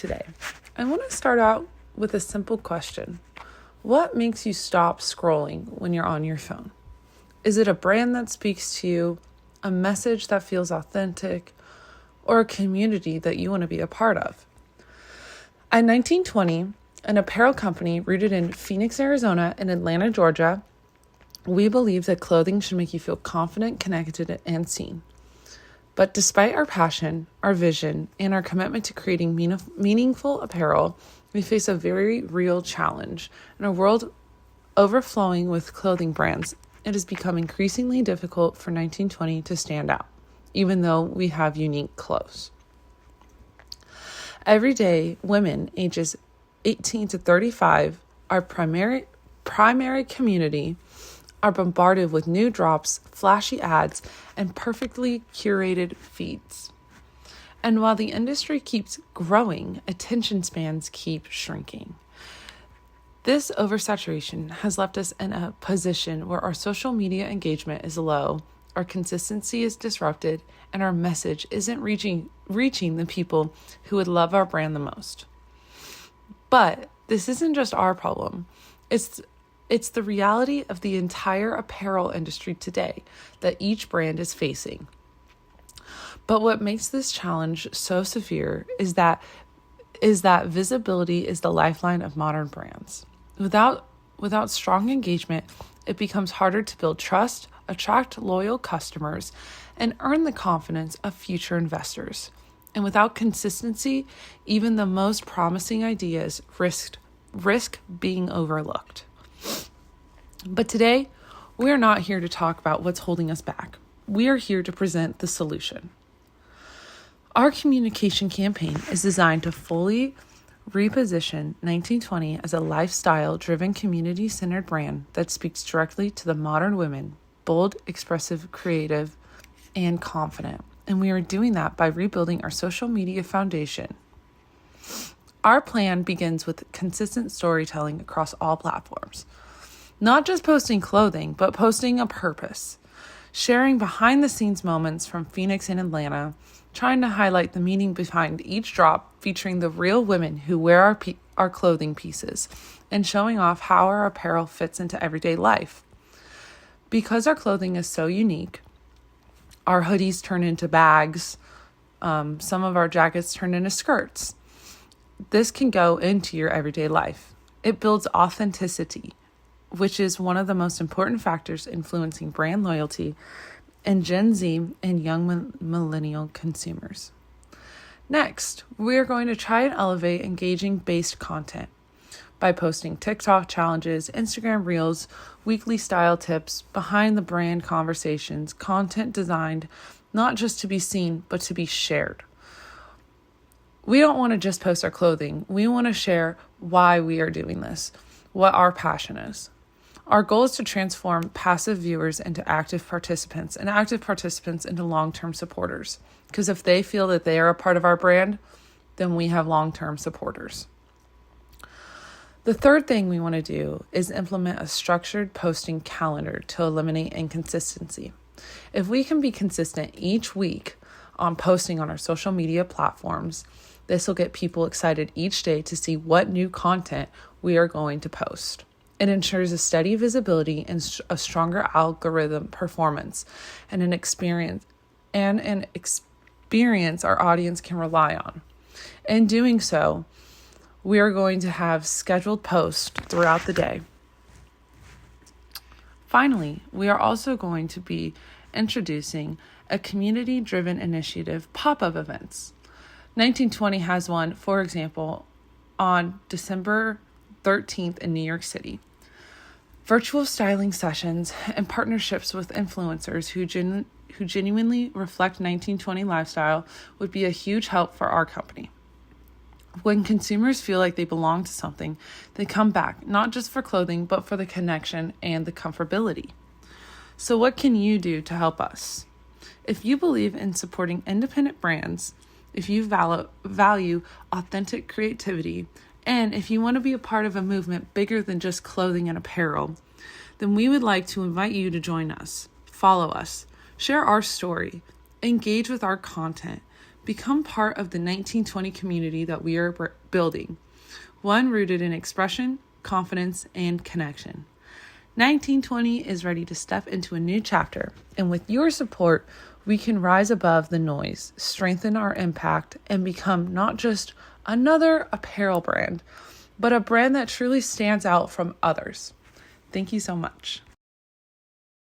today. I want to start out with a simple question. What makes you stop scrolling when you're on your phone? Is it a brand that speaks to you, a message that feels authentic, or a community that you want to be a part of? At 1920, an apparel company rooted in Phoenix, Arizona and Atlanta, Georgia, we believe that clothing should make you feel confident, connected, and seen. But despite our passion, our vision, and our commitment to creating meaningful apparel, we face a very real challenge. In a world overflowing with clothing brands, it has become increasingly difficult for 1920 to stand out, even though we have unique clothes. Every day, women ages 18 to 35, our primary community, are bombarded with new drops, flashy ads, and perfectly curated feeds. And while the industry keeps growing, attention spans keep shrinking. This oversaturation has left us in a position where our social media engagement is low, our consistency is disrupted, and our message isn't reaching the people who would love our brand the most. But this isn't just our problem. It's the reality of the entire apparel industry today that each brand is facing. But what makes this challenge so severe is that visibility is the lifeline of modern brands. Without strong engagement, it becomes harder to build trust, attract loyal customers, and earn the confidence of future investors. And without consistency, even the most promising ideas risk being overlooked. But today, we are not here to talk about what's holding us back. We are here to present the solution. Our communication campaign is designed to fully reposition 1920 as a lifestyle-driven, community-centered brand that speaks directly to the modern women, bold, expressive, creative, and confident. And we are doing that by rebuilding our social media foundation. Our plan begins with consistent storytelling across all platforms. Not just posting clothing, but posting a purpose. Sharing behind-the-scenes moments from Phoenix and Atlanta, trying to highlight the meaning behind each drop, featuring the real women who wear our clothing pieces, and showing off how our apparel fits into everyday life. Because our clothing is so unique, our hoodies turn into bags, some of our jackets turn into skirts. This can go into your everyday life. It builds authenticity, which is one of the most important factors influencing brand loyalty in Gen Z and young millennial consumers. Next, we are going to try and elevate engaging-based content by posting TikTok challenges, Instagram reels, weekly style tips, behind the brand conversations, content designed not just to be seen, but to be shared. We don't want to just post our clothing. We want to share why we are doing this, what our passion is. Our goal is to transform passive viewers into active participants and active participants into long-term supporters. Because if they feel that they are a part of our brand, then we have long-term supporters. The third thing we want to do is implement a structured posting calendar to eliminate inconsistency. If we can be consistent each week on posting on our social media platforms, this will get people excited each day to see what new content we are going to post. It ensures a steady visibility and a stronger algorithm performance and an experience our audience can rely on. In doing so, we are going to have scheduled posts throughout the day. Finally, we are also going to be introducing a community-driven initiative pop-up events. 1920 has one, for example, on December 13th in New York City. Virtual styling sessions and partnerships with influencers who genuinely reflect 1920 lifestyle would be a huge help for our company. When consumers feel like they belong to something, they come back, not just for clothing, but for the connection and the comfortability. So what can you do to help us? If you believe in supporting independent brands, if you value authentic creativity, and if you want to be a part of a movement bigger than just clothing and apparel, then we would like to invite you to join us, follow us, share our story, engage with our content, Become part of the 1920 community that we are building, one rooted in expression, confidence, and connection. 1920 is ready to step into a new chapter, and with your support, we can rise above the noise, strengthen our impact, and become not just another apparel brand, but a brand that truly stands out from others. Thank you so much.